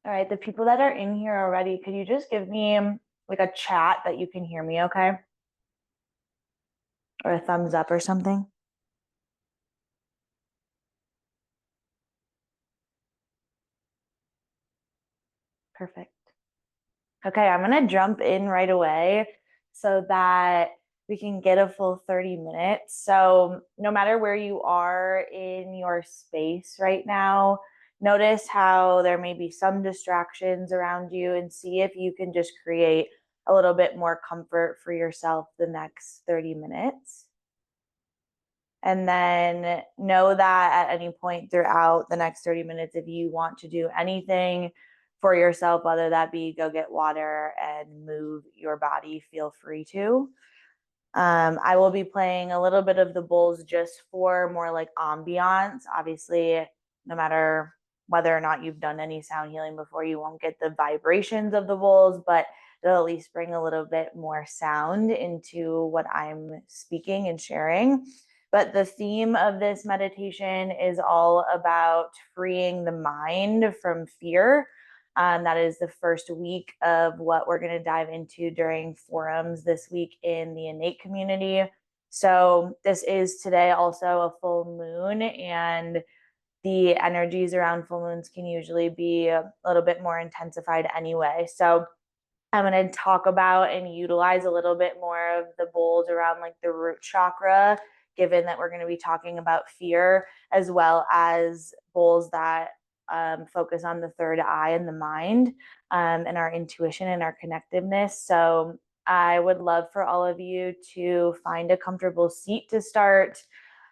All right, the people that are in here already, could you just give me like a chat that you can hear me okay? Or a thumbs up or something? Perfect. Okay, I'm gonna jump in right away so that we can get a full 30 minutes. So, no matter where you are in your space right now, notice how there may be some distractions around you and see if you can just create a little bit more comfort for yourself the next 30 minutes. And then know that at any point throughout the next 30 minutes, if you want to do anything for yourself, whether that be go get water and move your body, feel free to. I will be playing a little bit of the bowls just for more like ambiance. Obviously, no matter whether or not you've done any sound healing before, you won't get the vibrations of the bowls, but it'll at least bring a little bit more sound into what I'm speaking and sharing. But the theme of this meditation is all about freeing the mind from fear. That is the first week of what we're going to dive into during forums this week in the innate community. So, this is today also a full moon, and the energies around full moons can usually be a little bit more intensified anyway. So, I'm going to talk about and utilize a little bit more of the bowls around like the root chakra, given that we're going to be talking about fear, as well as bowls that focus on the third eye and the mind, and our intuition and our connectiveness. So I would love for all of you to find a comfortable seat to start,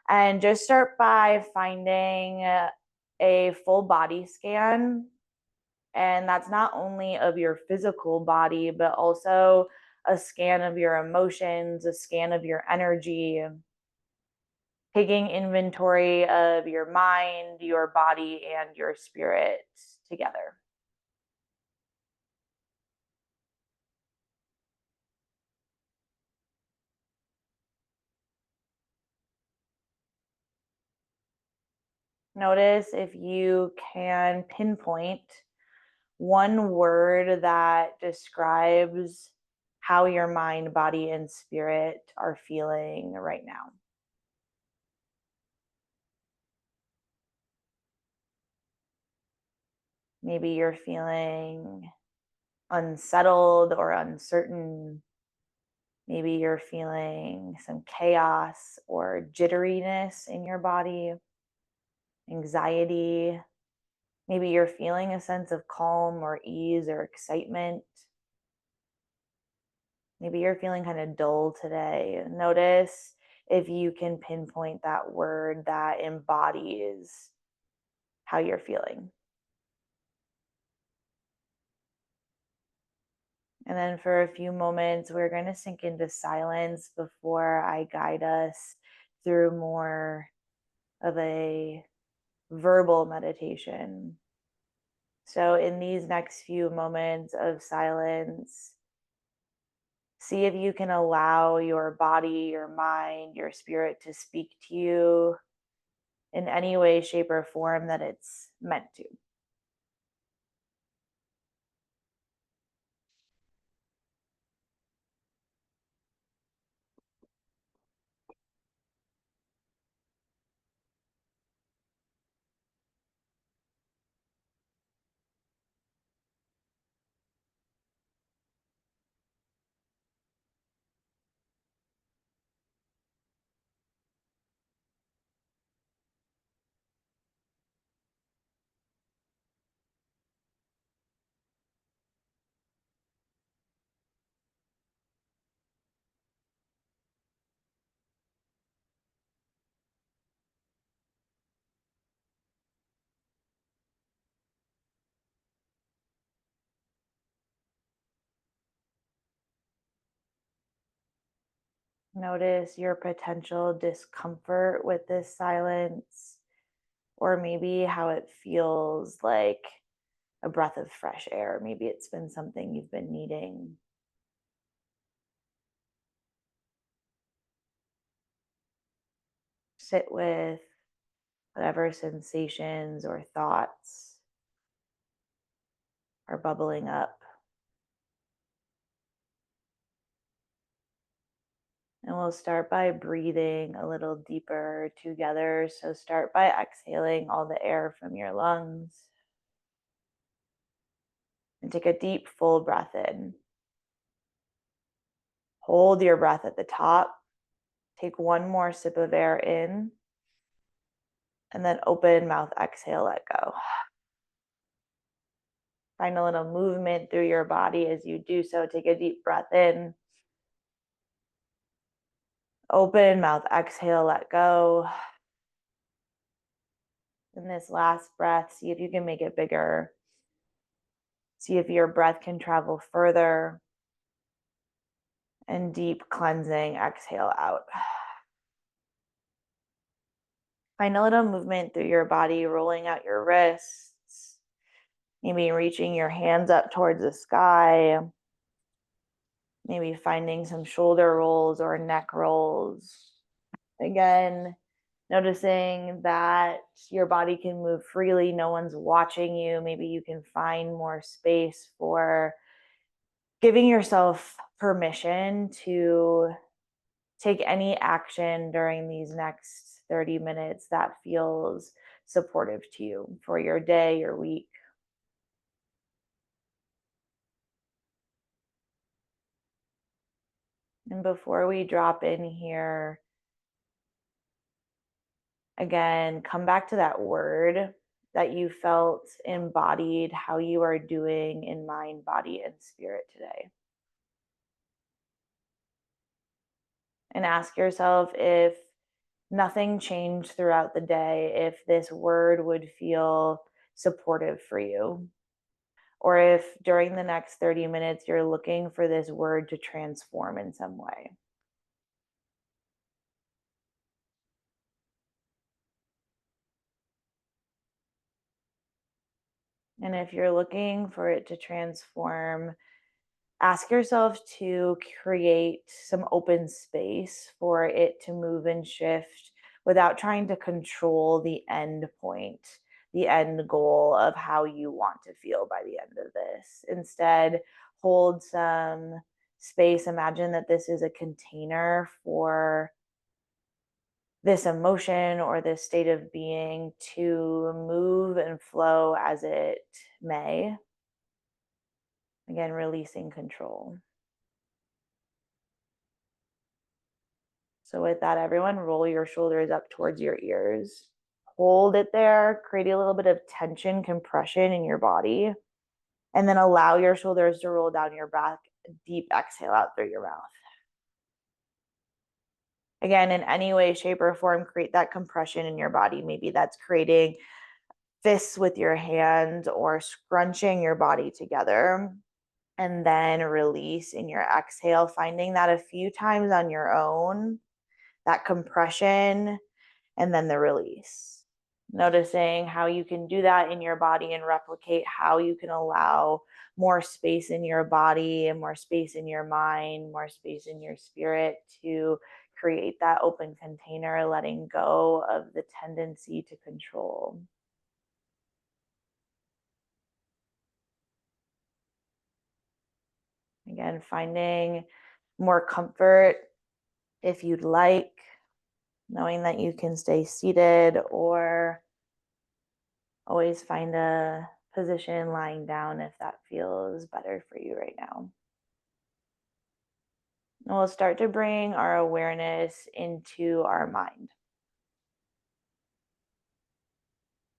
and just start by finding a full body scan. And that's not only of your physical body, but also a scan of your emotions, a scan of your energy, taking inventory of your mind, your body, and your spirit together. Notice if you can pinpoint one word that describes how your mind, body, and spirit are feeling right now. Maybe you're feeling unsettled or uncertain. Maybe you're feeling some chaos or jitteriness in your body, anxiety. Maybe you're feeling a sense of calm or ease or excitement. Maybe you're feeling kind of dull today. Notice if you can pinpoint that word that embodies how you're feeling. And then for a few moments, we're going to sink into silence before I guide us through more of a verbal meditation. So, in these next few moments of silence, see if you can allow your body, your mind, your spirit to speak to you in any way, shape, or form that it's meant to. Notice your potential discomfort with this silence, or maybe how it feels like a breath of fresh air. Maybe it's been something you've been needing. Sit with whatever sensations or thoughts are bubbling up. And we'll start by breathing a little deeper together. So start by exhaling all the air from your lungs. And take a deep, full breath in. Hold your breath at the top. Take one more sip of air in. And then open mouth, exhale, let go. Find a little movement through your body as you do so. Take a deep breath in. Open mouth, exhale, let go. In this last breath, see if you can make it bigger. See if your breath can travel further. And deep cleansing, exhale out. Find a little movement through your body, rolling out your wrists, maybe reaching your hands up towards the sky, maybe finding some shoulder rolls or neck rolls. Again, noticing that your body can move freely, no one's watching you. Maybe you can find more space for giving yourself permission to take any action during these next 30 minutes that feels supportive to you for your day, your week. And before we drop in here, again, come back to that word that you felt embodied how you are doing in mind, body, and spirit today. And ask yourself if nothing changed throughout the day, if this word would feel supportive for you. Or if during the next 30 minutes you're looking for this word to transform in some way. And if you're looking for it to transform, ask yourself to create some open space for it to move and shift without trying to control the end point, the end goal of how you want to feel by the end of this. Instead, hold some space. Imagine that this is a container for this emotion or this state of being to move and flow as it may. Again, releasing control. So with that, everyone, roll your shoulders up towards your ears. Hold it there, create a little bit of tension, compression in your body, and then allow your shoulders to roll down your back. Deep exhale out through your mouth. Again, in any way, shape, or form, create that compression in your body. Maybe that's creating fists with your hands or scrunching your body together. And then release in your exhale, finding that a few times on your own, that compression, and then the release. Noticing how you can do that in your body and replicate how you can allow more space in your body and more space in your mind, more space in your spirit to create that open container, letting go of the tendency to control. Again, finding more comfort if you'd like, knowing that you can stay seated or always find a position lying down if that feels better for you right now. And we'll start to bring our awareness into our mind.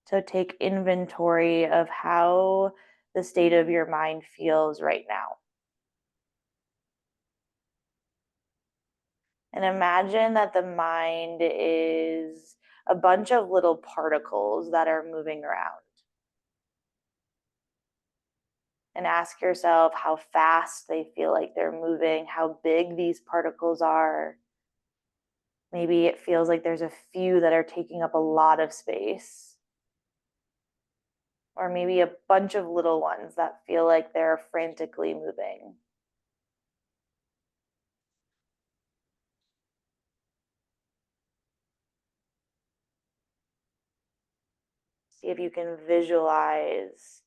So take inventory of how the state of your mind feels right now. And imagine that the mind is a bunch of little particles that are moving around. And ask yourself how fast they feel like they're moving, how big these particles are. Maybe it feels like there's a few that are taking up a lot of space. Or maybe a bunch of little ones that feel like they're frantically moving. See if you can visualize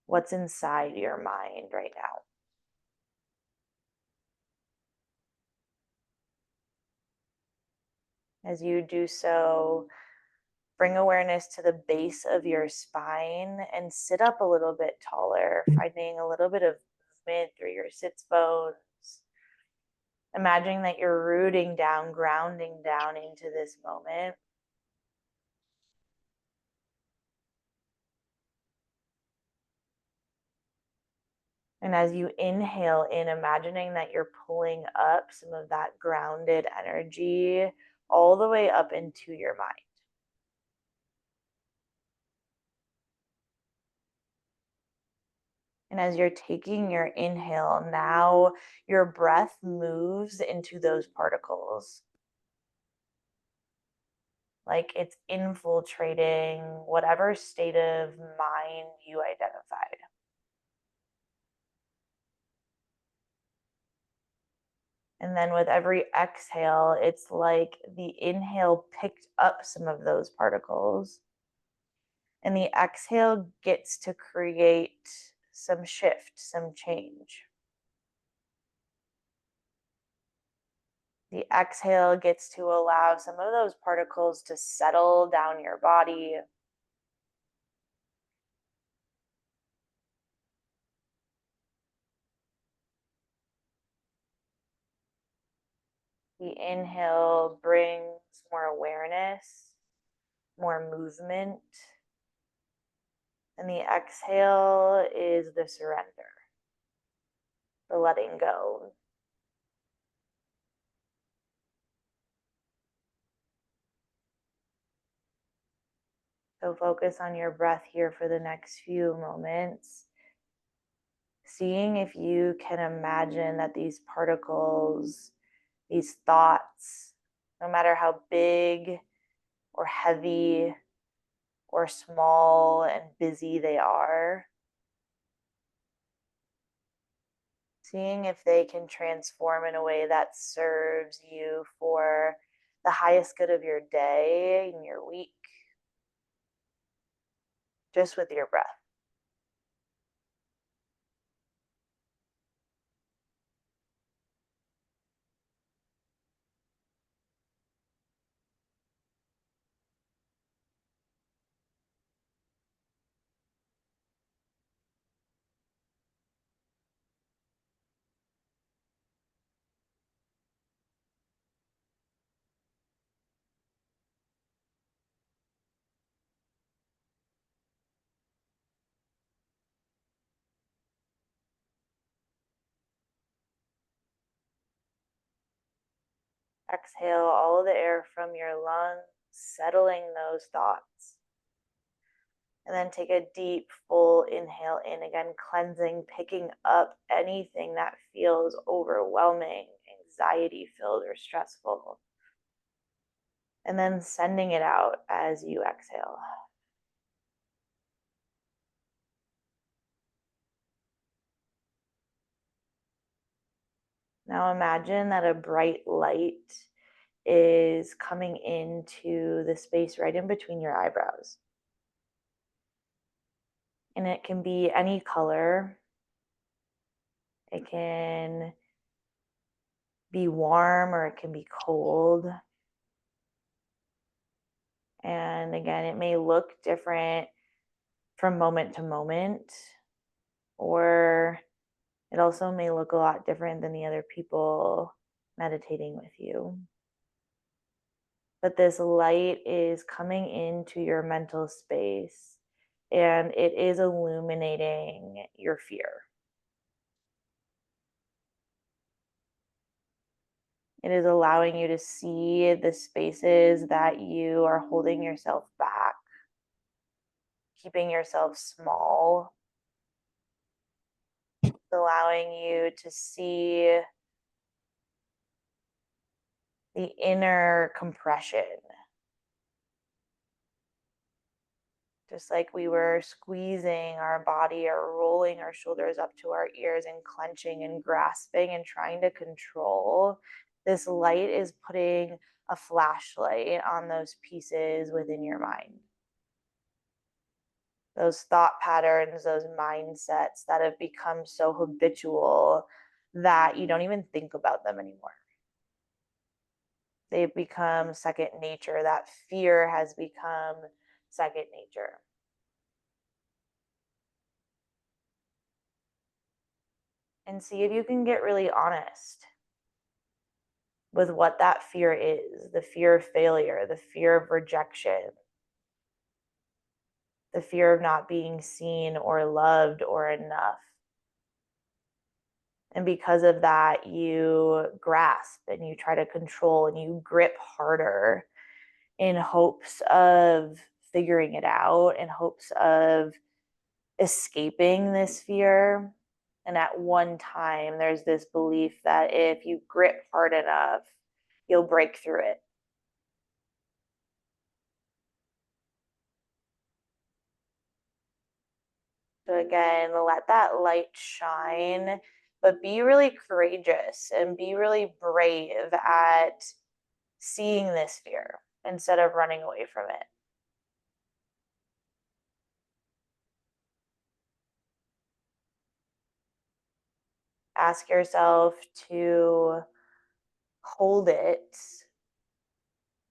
what's inside your mind right now. As you do so, bring awareness to the base of your spine and sit up a little bit taller, finding a little bit of movement through your sits bones. Imagining that you're rooting down, grounding down into this moment. And as you inhale in, imagining that you're pulling up some of that grounded energy all the way up into your mind. And as you're taking your inhale, now your breath moves into those particles. Like it's infiltrating whatever state of mind you identified. And then with every exhale, it's like the inhale picked up some of those particles. And the exhale gets to create some shift, some change. The exhale gets to allow some of those particles to settle down your body. The inhale brings more awareness, more movement. And the exhale is the surrender, the letting go. So focus on your breath here for the next few moments. Seeing if you can imagine that these particles, these thoughts, no matter how big or heavy or small and busy they are, seeing if they can transform in a way that serves you for the highest good of your day and your week, just with your breath. Exhale all of the air from your lungs, settling those thoughts. And then take a deep, full inhale in, again, cleansing, picking up anything that feels overwhelming, anxiety filled, or stressful. And then sending it out as you exhale. Now imagine that a bright light is coming into the space right in between your eyebrows. And it can be any color. It can be warm or it can be cold. And again, it may look different from moment to moment, or it also may look a lot different than the other people meditating with you. But this light is coming into your mental space and it is illuminating your fear. It is allowing you to see the spaces that you are holding yourself back, keeping yourself small. It's allowing you to see the inner compression. Just like we were squeezing our body or rolling our shoulders up to our ears and clenching and grasping and trying to control, this light is putting a flashlight on those pieces within your mind. those thought patterns, those mindsets that have become so habitual that you don't even think about them anymore. They've become second nature. That fear has become second nature. And see if you can get really honest with what that fear is, the fear of failure, the fear of rejection, the fear of not being seen or loved or enough. And because of that, you grasp and you try to control and you grip harder in hopes of figuring it out, in hopes of escaping this fear. And at one time, there's this belief that if you grip hard enough, you'll break through it. So, again, let that light shine, but be really courageous and be really brave at seeing this fear instead of running away from it. Ask yourself to hold it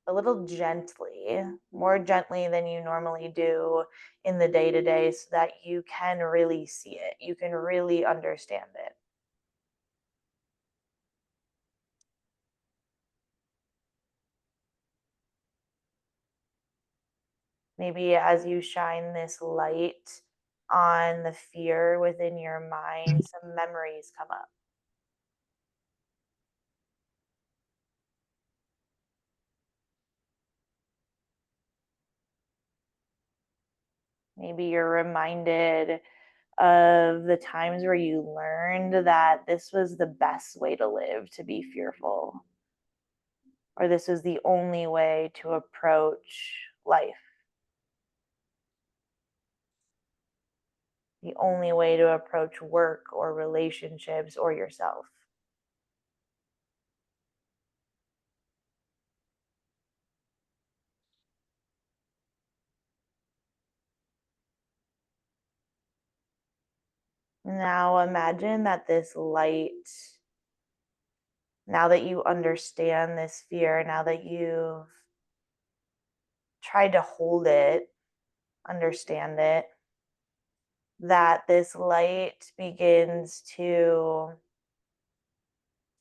a little gently, more gently than you normally do in the day to day, so that you can really see it. You can really understand it. Maybe as you shine this light on the fear within your mind, some memories come up. Maybe you're reminded of the times where you learned that this was the best way to live, to be fearful, or this was the only way to approach life, the only way to approach work or relationships or yourself. Now imagine that this light, now that you understand this fear, now that you've tried to hold it, understand it, that this light begins to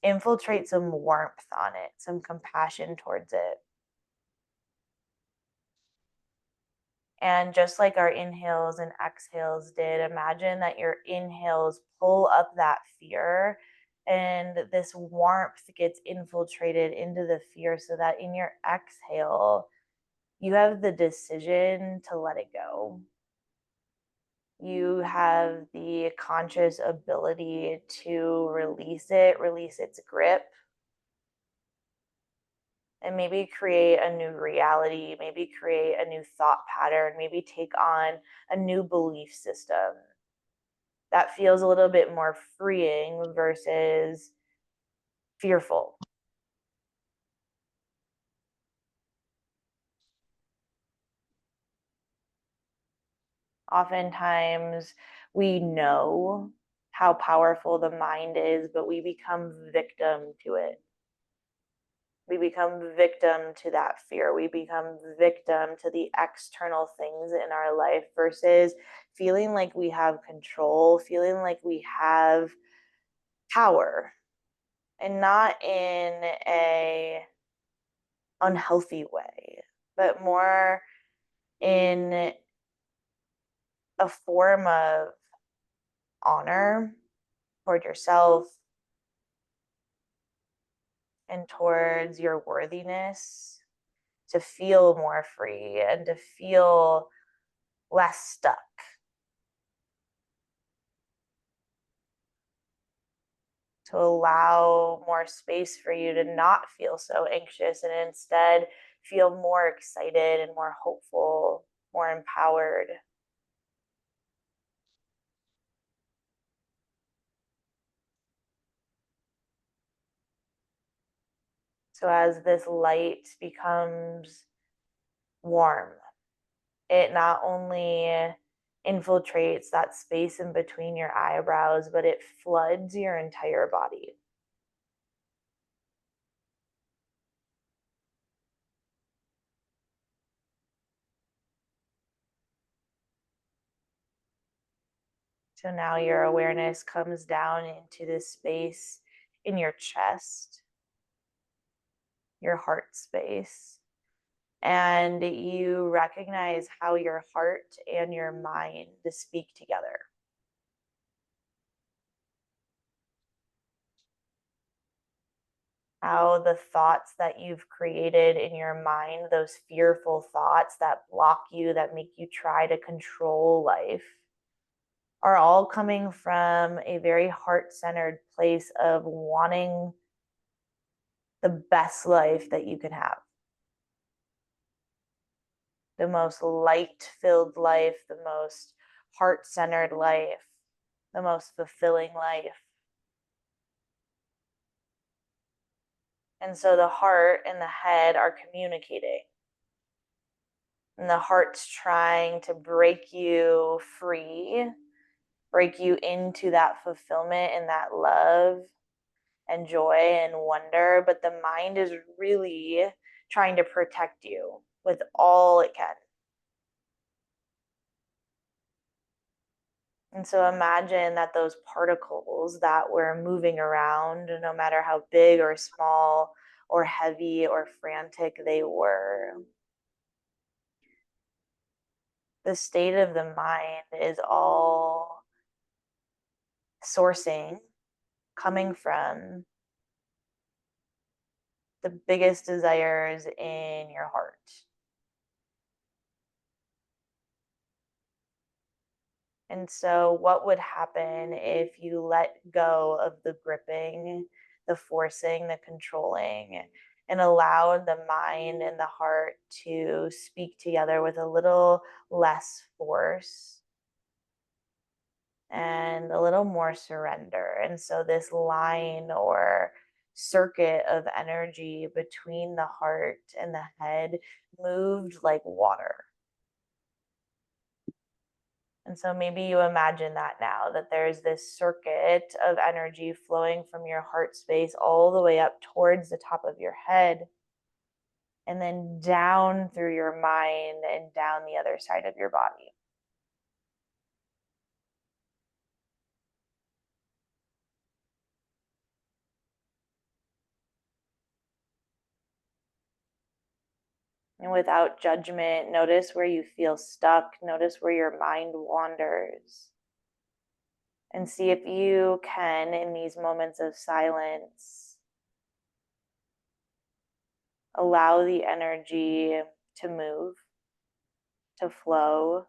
infiltrate some warmth on it, some compassion towards it. And just like our inhales and exhales did, imagine that your inhales pull up that fear and this warmth gets infiltrated into the fear so that in your exhale, you have the decision to let it go. You have the conscious ability to release it, release its grip, and maybe create a new reality, maybe create a new thought pattern, maybe take on a new belief system that feels a little bit more freeing versus fearful. Oftentimes, we know how powerful the mind is, but we become victim to it. We become victim to that fear. We become victim to the external things in our life versus feeling like we have control, feeling like we have power, and not in a unhealthy way, but more in a form of honor toward yourself and towards your worthiness, to feel more free and to feel less stuck. To allow more space for you to not feel so anxious and instead feel more excited and more hopeful, more empowered. So, as this light becomes warm, it not only infiltrates that space in between your eyebrows, but it floods your entire body. So now your awareness comes down into this space in your chest, your heart space, and you recognize how your heart and your mind speak together. How the thoughts that you've created in your mind, those fearful thoughts that block you, that make you try to control life, are all coming from a very heart-centered place of wanting the best life that you can have. The most light-filled life, the most heart-centered life, the most fulfilling life. And so the heart and the head are communicating. And the heart's trying to break you free, break you into that fulfillment and that love and joy and wonder. But the mind is really trying to protect you with all it can. And so imagine that those particles that were moving around, no matter how big or small or heavy or frantic they were, the state of the mind is all sourcing, coming from the biggest desires in your heart. And so, what would happen if you let go of the gripping, the forcing, the controlling, and allowed the mind and the heart to speak together with a little less force and a little more surrender? And so, this line or circuit of energy between the heart and the head moved like water. And so maybe you imagine that now, that there's this circuit of energy flowing from your heart space all the way up towards the top of your head, and then down through your mind and down the other side of your body. And without judgment, notice where you feel stuck, notice where your mind wanders. And see if you can, in these moments of silence, allow the energy to move, to flow,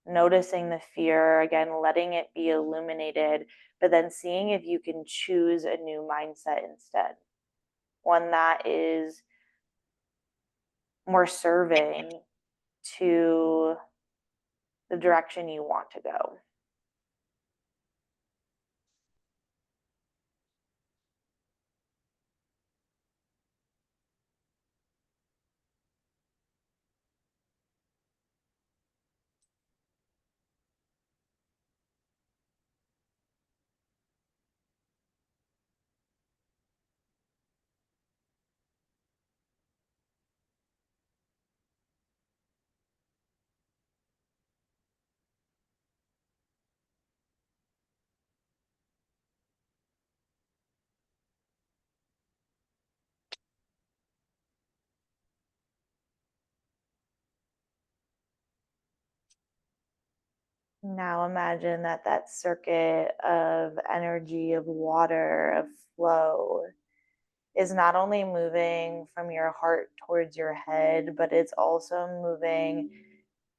noticing the fear, again, letting it be illuminated, but then seeing if you can choose a new mindset instead. One that is more serving to the direction you want to go. Now imagine that that circuit of energy, of water, of flow is not only moving from your heart towards your head, but it's also moving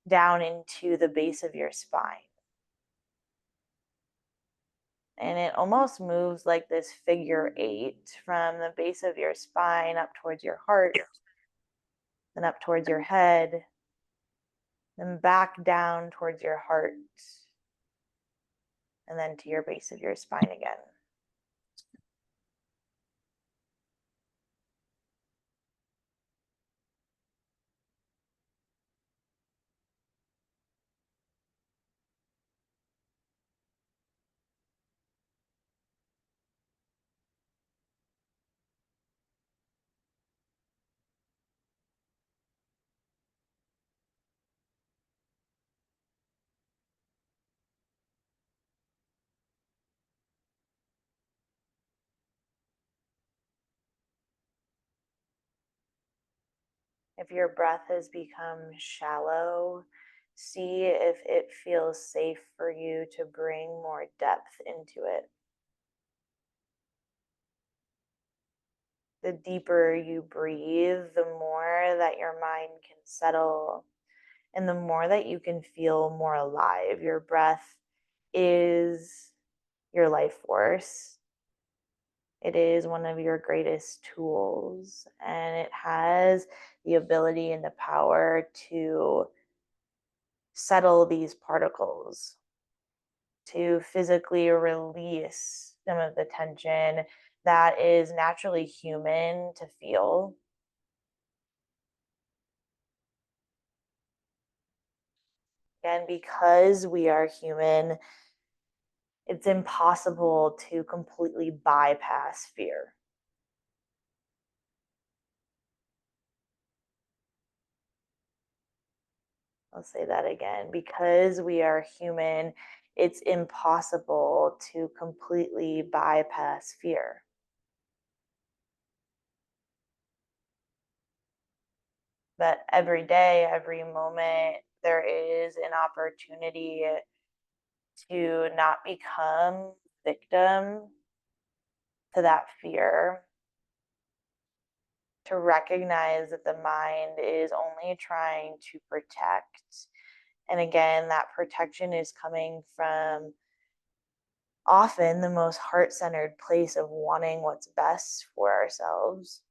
down into the base of your spine. And it almost moves like this figure eight from the base of your spine up towards your heart, then up towards your head, then back down towards your heart, and then to your base of your spine again. If your breath has become shallow, see if it feels safe for you to bring more depth into it. The deeper you breathe, the more that your mind can settle and the more that you can feel more alive. Your breath is your life force. It is one of your greatest tools, and it has the ability and the power to settle these particles, to physically release some of the tension that is naturally human to feel. And because we are human, it's impossible to completely bypass fear. I'll say that again. Because we are human, it's impossible to completely bypass fear. But every day, every moment, there is an opportunity to not become victim to that fear, to recognize that the mind is only trying to protect. And again, that protection is coming from often the most heart centered place of wanting what's best for ourselves.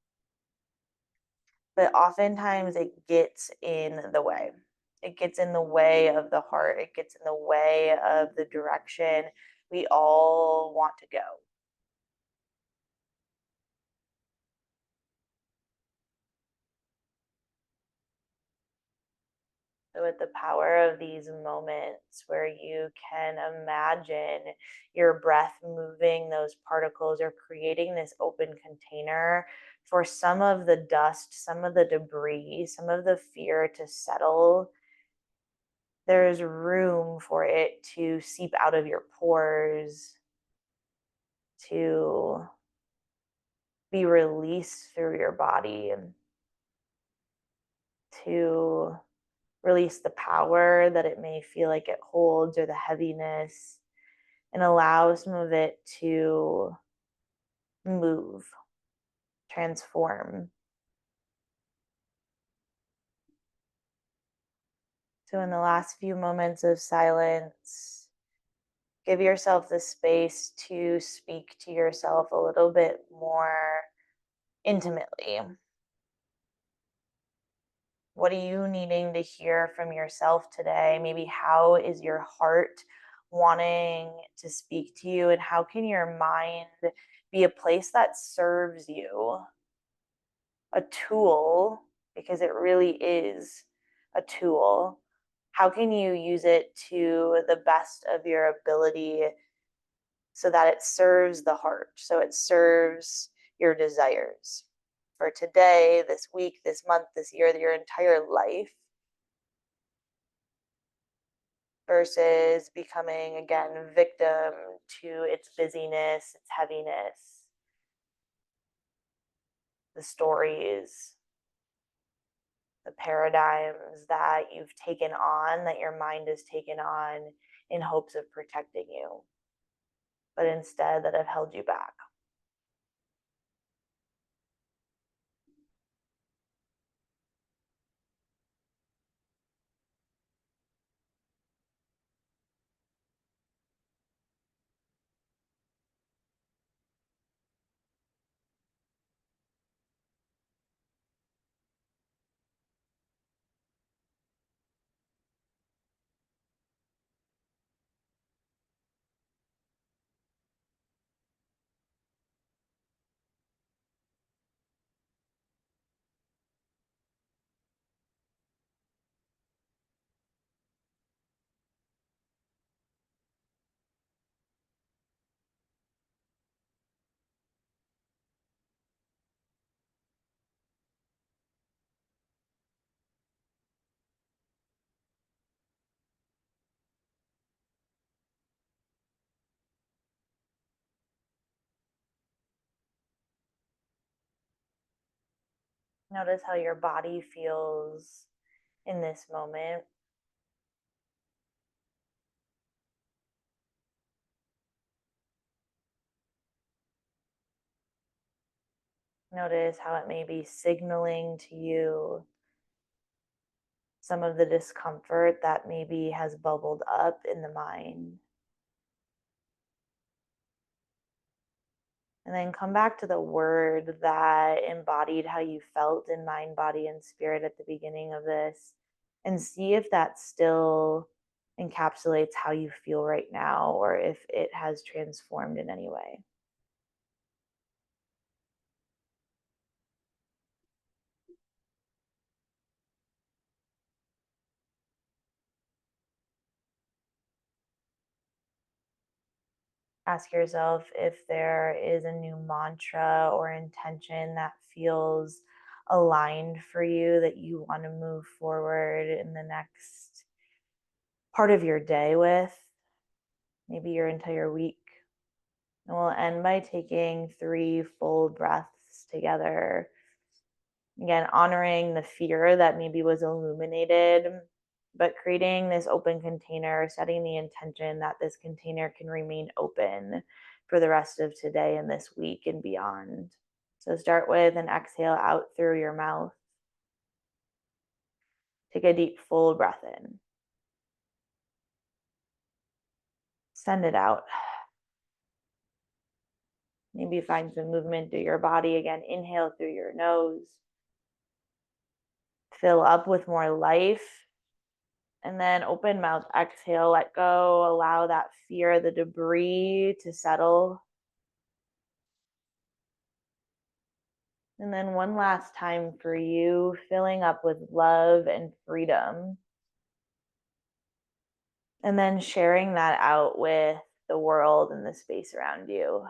But oftentimes it gets in the way. It gets in the way of the heart, it gets in the way of the direction we all want to go. So, with the power of these moments where you can imagine your breath moving those particles or creating this open container for some of the dust, some of the debris, some of the fear to settle, there's room for it to seep out of your pores, to be released through your body, and to release the power that it may feel like it holds or the heaviness, and allow some of it to move, transform. So, in the last few moments of silence, give yourself the space to speak to yourself a little bit more intimately. What are you needing to hear from yourself today? Maybe how is your heart wanting to speak to you? And how can your mind be a place that serves you? A tool, because it really is a tool. How can you use it to the best of your ability so that it serves the heart, so it serves your desires for today, this week, this month, this year, your entire life, versus becoming again victim to its busyness, its heaviness, the stories, the paradigms that you've taken on, that your mind has taken on in hopes of protecting you, but instead that have held you back. Notice how your body feels in this moment. Notice how it may be signaling to you some of the discomfort that maybe has bubbled up in the mind. And then come back to the word that embodied how you felt in mind, body, and spirit at the beginning of this, and see if that still encapsulates how you feel right now or if it has transformed in any way. Ask yourself if there is a new mantra or intention that feels aligned for you that you want to move forward in the next part of your day with, maybe your entire week. And we'll end by taking 3 full breaths together. Again, honoring the fear that maybe was illuminated, but creating this open container, setting the intention that this container can remain open for the rest of today and this week and beyond. So start with an exhale out through your mouth. Take a deep, full breath in. Send it out. Maybe find some movement through your body. Again, inhale through your nose. Fill up with more life. And then open mouth, exhale, let go, allow that fear, the debris to settle. And then one last time for you, filling up with love and freedom. And then sharing that out with the world and the space around you.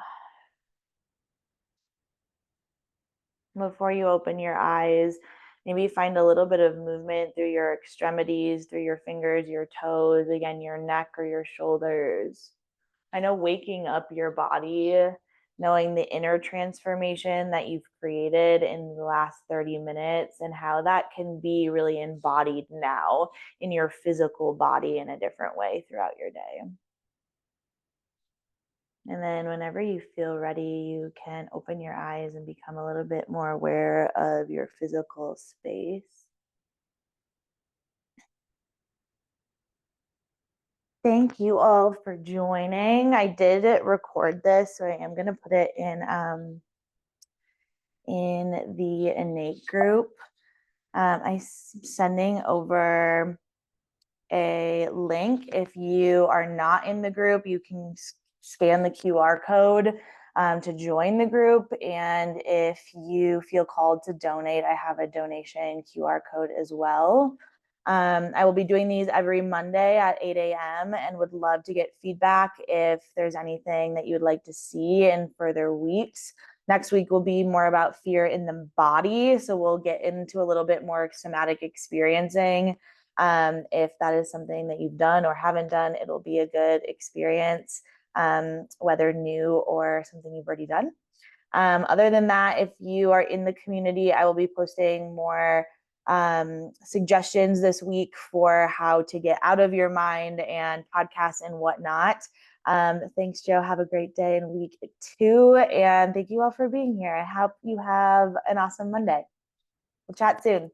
Before you open your eyes, maybe find a little bit of movement through your extremities, through your fingers, your toes, again, your neck or your shoulders. I know waking up your body, knowing the inner transformation that you've created in the last 30 minutes and how that can be really embodied now in your physical body in a different way throughout your day. And then whenever you feel ready, you can open your eyes and become a little bit more aware of your physical space. Thank you all for joining. I did record this, so I am going to put it in the innate group. I'm sending over a link. If you are not in the group, you can scan the QR code to join the group. And if you feel called to donate, I have a donation QR code as well. I will be doing these every Monday at 8 a.m. and would love to get feedback if there's anything that you would like to see in further weeks. Next week will be more about fear in the body. So we'll get into a little bit more somatic experiencing. If that is something that you've done or haven't done, it'll be a good experience, whether new or something you've already done. Other than that, if you are in the community, I will be posting more suggestions this week for how to get out of your mind and podcasts and whatnot. Thanks, Joe. Have a great day in week 2. And thank you all for being here. I hope you have an awesome Monday. We'll chat soon.